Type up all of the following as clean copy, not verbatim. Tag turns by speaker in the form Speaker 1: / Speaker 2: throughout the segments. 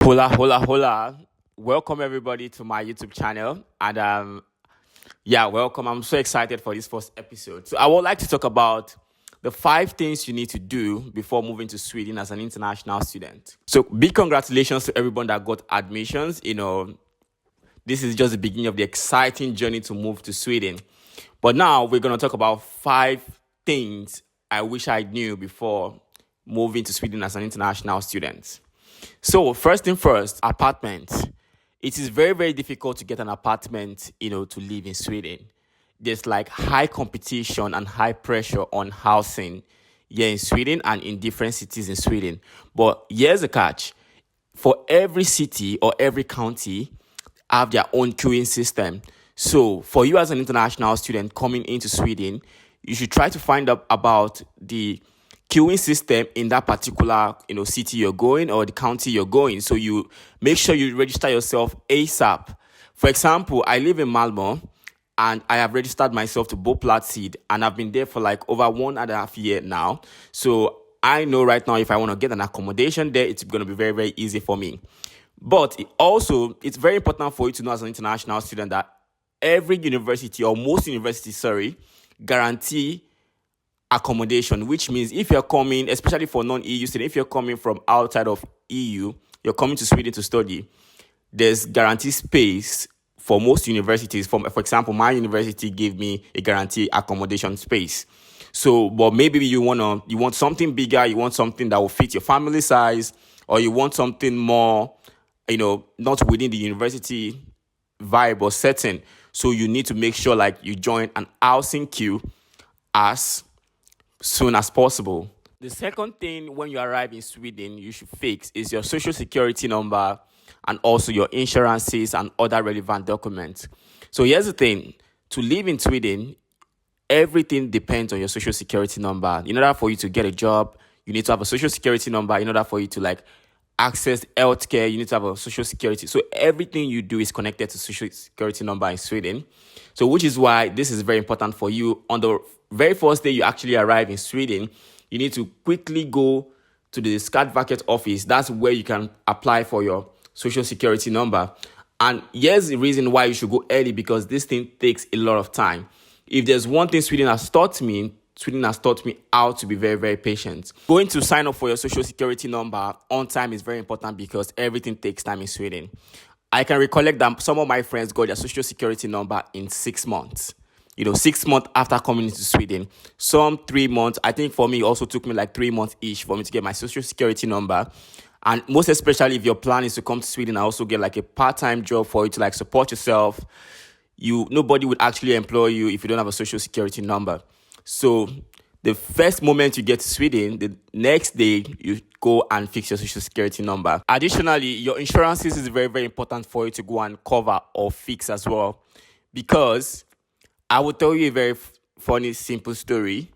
Speaker 1: Hola, hola, hola. Welcome everybody to my YouTube channel. And welcome. I'm so excited for this first episode. So I would like to talk about the 5 things you need to do before moving to Sweden as an international student. So big congratulations to everyone that got admissions. This is just the beginning of the exciting journey to move to Sweden. But now we're going to talk about 5 things I wish I knew before moving to Sweden as an international student. So first thing first, apartment. It is very, very difficult to get an apartment, to live in Sweden. There's like high competition and high pressure on housing here in Sweden and in different cities in Sweden. But here's the catch. For every city or every county have their own queuing system. So for you as an international student coming into Sweden, you should try to find out about the queuing system in that particular city you're going or the county you're going. So you make sure you register yourself ASAP. For example, I live in Malmo and I have registered myself to Boplatsid and I've been there for like over 1.5 years now. So I know right now if I want to get an accommodation there, it's going to be very, very easy for me. But it's very important for you to know as an international student that every university or most universities, guarantee accommodation, which means if you're coming, especially for non-EU students, if you're coming from outside of EU, you're coming to Sweden to study, there's guaranteed space for most universities. For example, my university gave me a guaranteed accommodation space. So, but maybe you want something bigger, you want something that will fit your family size, or you want something more, not within the university vibe or setting. So you need to make sure like you join an housing queue as soon as possible. The second thing when you arrive in Sweden you should fix is your social security number and also your insurances and other relevant documents. So here's the thing, to live in Sweden, everything depends on your social security number. In order for you to get a job, you need to have a social security number. In order for you to access healthcare, you need to have a social security. So everything you do is connected to social security number in Sweden. So which is why this is very important for you. On the very first day you actually arrive in Sweden, you need to quickly go to the Skatverket office. That's where you can apply for your social security number. And here's the reason why you should go early, because this thing takes a lot of time. If there's one thing Sweden has taught me how to be very, very patient. Going to sign up for your social security number on time is very important because everything takes time in Sweden. I can recollect that some of my friends got their social security number in 6 months. 6 months after coming into Sweden. Some 3 months. I think for me, it also took me like 3 months each for me to get my social security number. And most especially if your plan is to come to Sweden, I also get like a part-time job for you to support yourself. Nobody would actually employ you if you don't have a social security number. So the first moment you get to Sweden, the next day you go and fix your social security number. Additionally, your insurances is very, very important for you to go and cover or fix as well. Because I will tell you a very funny, simple story.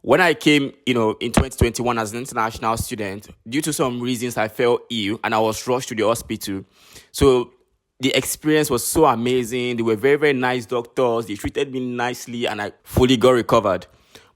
Speaker 1: When I came, in 2021 as an international student, due to some reasons, I fell ill and I was rushed to the hospital. So the experience was so amazing. They were very, very nice doctors. They treated me nicely and I fully got recovered.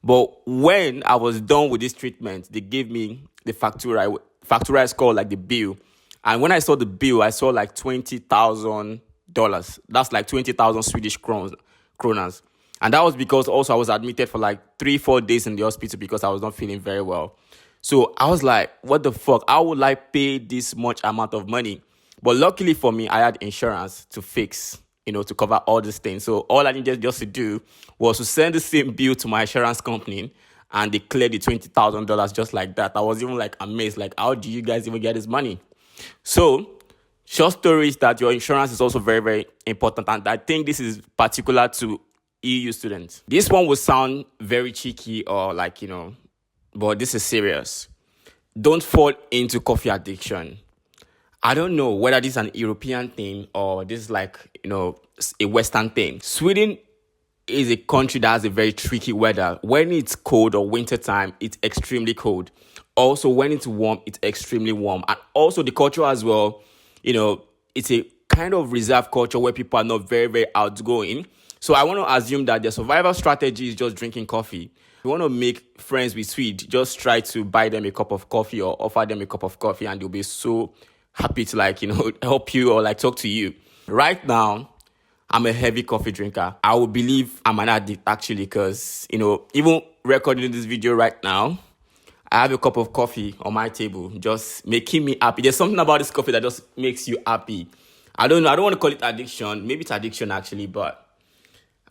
Speaker 1: But when I was done with this treatment, they gave me the factura. Factura is called the bill. And when I saw the bill, I saw like $20,000. That's like 20,000 Swedish kronas. And that was because also I was admitted for 3-4 days in the hospital because I was not feeling very well. So I was like, what the fuck? How would I pay this much amount of money? But luckily for me, I had insurance to fix, to cover all these things. So all I needed just to do was to send the same bill to my insurance company and they cleared the $20,000 just like that. I was even amazed, how do you guys even get this money? So short story is that your insurance is also very, very important. And I think this is particular to EU students. This one will sound very cheeky or but this is serious. Don't fall into coffee addiction. I don't know whether this is an European thing or this is a Western thing. Sweden is a country that has a very tricky weather. When it's cold or winter time, it's extremely cold. Also, when it's warm, it's extremely warm. And also the culture as well, it's a kind of reserved culture where people are not very, very outgoing. So I want to assume that their survival strategy is just drinking coffee. If you want to make friends with Swedes, just try to buy them a cup of coffee or offer them a cup of coffee and they'll be so happy to like, help you or like talk to you. Right now, I'm a heavy coffee drinker. I would believe I'm an addict actually, because, even recording this video right now, I have a cup of coffee on my table, just making me happy. There's something about this coffee that just makes you happy. I don't know. I don't want to call it addiction. Maybe it's addiction actually, but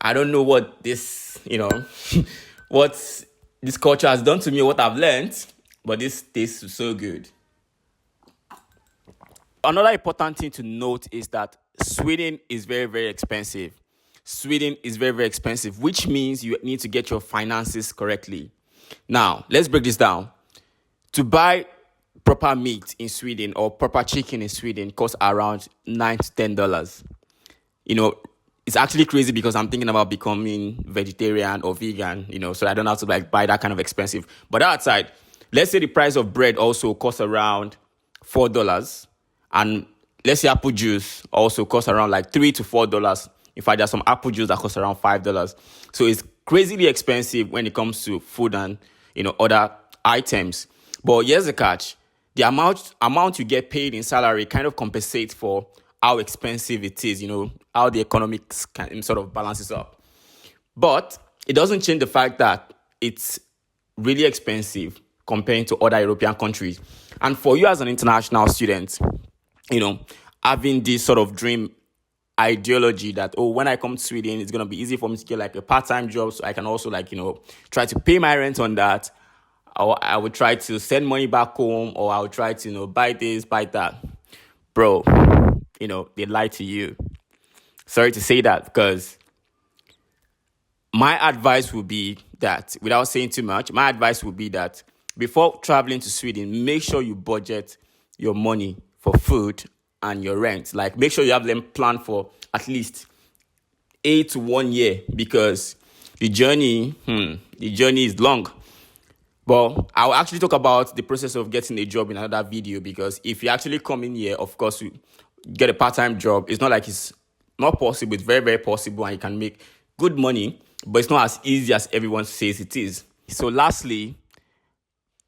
Speaker 1: I don't know what this, what this culture has done to me, what I've learned, but this tastes so good. Another important thing to note is that Sweden is very, very expensive. Sweden is very, very expensive, which means you need to get your finances correctly. Now, let's break this down. To buy proper meat in Sweden or proper chicken in Sweden costs around $9 to $10. It's actually crazy because I'm thinking about becoming vegetarian or vegan, so I don't have to like buy that kind of expensive. But outside, let's say the price of bread also costs around $4. And let's say apple juice also costs around like $3 to $4. In fact, there's some apple juice that costs around $5. So it's crazily expensive when it comes to food and, other items. But here's the catch. The amount you get paid in salary kind of compensates for how expensive it is, how the economics can sort of balances up. But it doesn't change the fact that it's really expensive comparing to other European countries. And for you as an international student, having this sort of dream ideology that, when I come to Sweden, it's going to be easy for me to get like a part-time job, so I can also like, try to pay my rent on that. I would try to send money back home, or I would try to, buy this, buy that. Bro, they lie to you. Sorry to say that, because my advice would be that, without saying too much, my advice would be that before traveling to Sweden, make sure you budget your money for food and your rent. Like, make sure you have them planned for at least 8 to 1 year, because the journey is long. But I'll actually talk about the process of getting a job in another video, because if you actually come in here, of course, you get a part-time job. It's not like it's not possible. It's very, very possible, and you can make good money, but it's not as easy as everyone says it is. So lastly,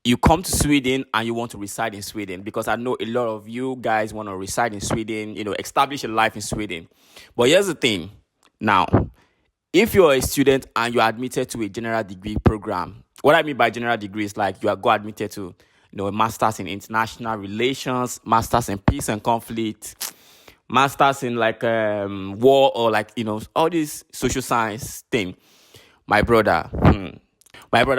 Speaker 1: you come to Sweden and you want to reside in Sweden, because I know a lot of you guys want to reside in Sweden, establish a life in Sweden. But here's the thing. Now, if you're a student and you're admitted to a general degree program, what I mean by general degree is like you are admitted to, a master's in international relations, master's in peace and conflict, master's in like war, or like, all this social science thing. My brother,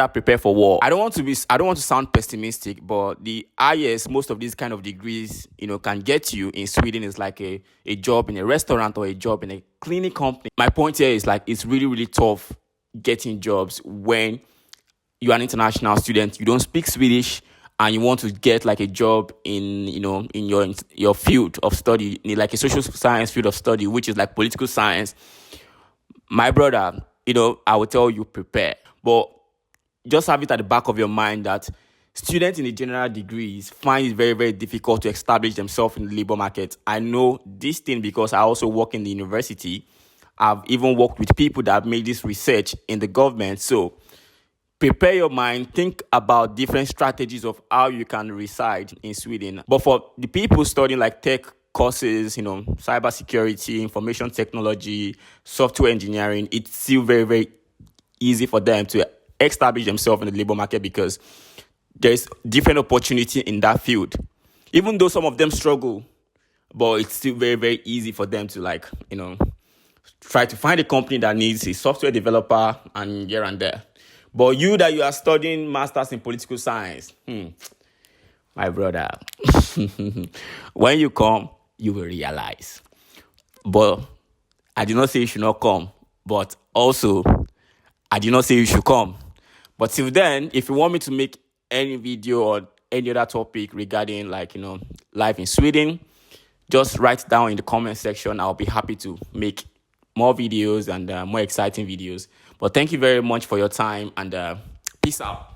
Speaker 1: prepare for war. I don't want to sound pessimistic, but the highest most of these kind of degrees, can get you in Sweden is like a job in a restaurant or a job in a cleaning company. My point here is like, it's really, really tough getting jobs when you're an international student, you don't speak Swedish, and you want to get like a job in, in your field of study, in like a social science field of study, which is like political science. My brother, I would tell you prepare, but just have it at the back of your mind that students in the general degrees find it very, very difficult to establish themselves in the labor market. I know this thing because I also work in the university. I've even worked with people that have made this research in the government. So prepare your mind, think about different strategies of how you can reside in Sweden. But for the people studying like tech courses, cybersecurity, information technology, software engineering, it's still very, very easy for them to establish themselves in the labor market, because there's different opportunity in that field. Even though some of them struggle, but it's still very, very easy for them to like, try to find a company that needs a software developer and here and there. But you are studying masters in political science, my brother, when you come, you will realize. But I did not say you should not come, but also I did not say you should come. But till then, if you want me to make any video or any other topic regarding like, life in Sweden, just write down in the comment section. I'll be happy to make more videos and more exciting videos. But thank you very much for your time, and peace out.